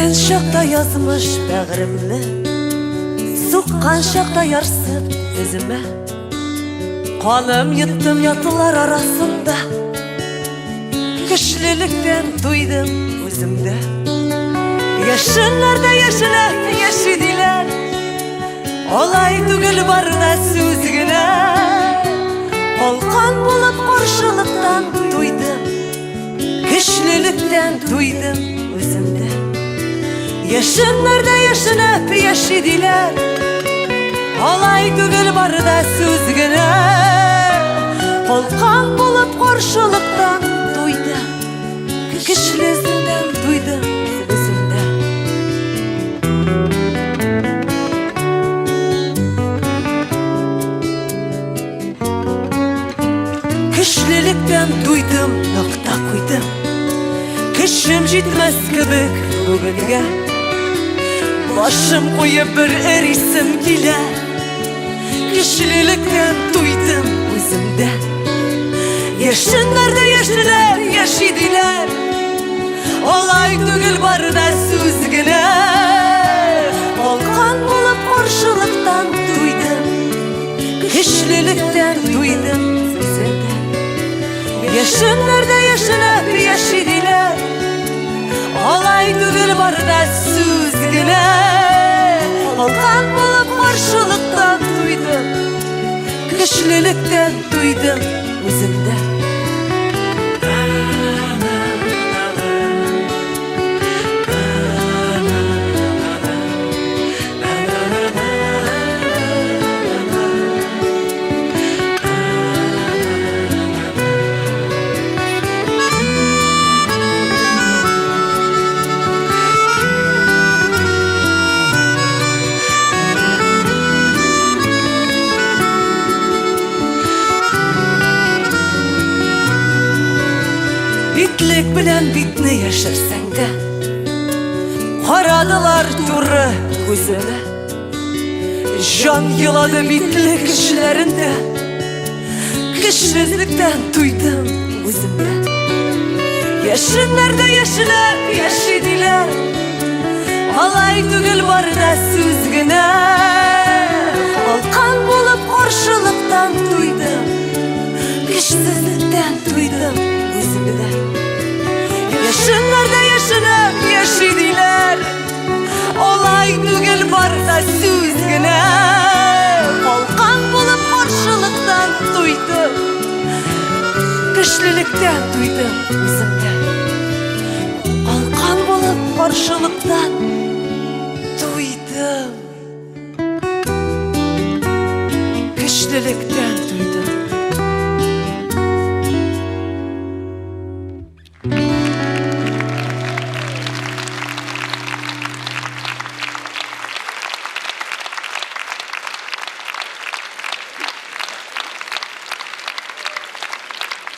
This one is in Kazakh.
Өткен шақта язмыш бәғірімні, соққан шақта ярсып өзіме. Қаным еттім ятылар арасында, кішіліктен туйдым өзімді. Яшынларда яшынап яшидилер, олай түгіл барда сөз генә. Қалқан болып қоршылықтан туйдым, кішіліктен туйдым өзімді. Яшынларда яшынап яшидилер, олай түгіл барда сөз генә. Қалқан болып қоршылықтан туйдым, кішіліктен туйдым өзімді. Кішіліктен туйдым, нокта қойдым, кішім жетмес кебек бүгінге. Башым қойып бір әрисім келе, кішіліктен туйдым өзімді. Яшынларда яшілер яшидилер, олай түгіл барда сөз генә. Қалқан болып қоршылықтан туйдым, кішіліктен туйдым өзімді. Яшынларда яшілер яшидилер, олай түгіл барда сөз генә. Қалқан болып қоршылықтан туйдым, кішіліктен туйдым өзімді. Битлек белән битне яшерсәң дә, карадылар туры күземә. Жан елады битлек кешеләрендә, кешелектән туйдым үземдә. Яшыннарда яшеләр яшидиләр, алай түгел барда сүз генә. Қалқан булып каршылыктан туйдым, кешелектән туйдым өзімді. Яшынларда яшынып яшидилер, олай түгіл барда сөз генә. Қалқан болып қаршылықтан туйдым, кішіліктен туйдым өзімді. Қалқан болып қаршылықтан туйдым, кішіліктен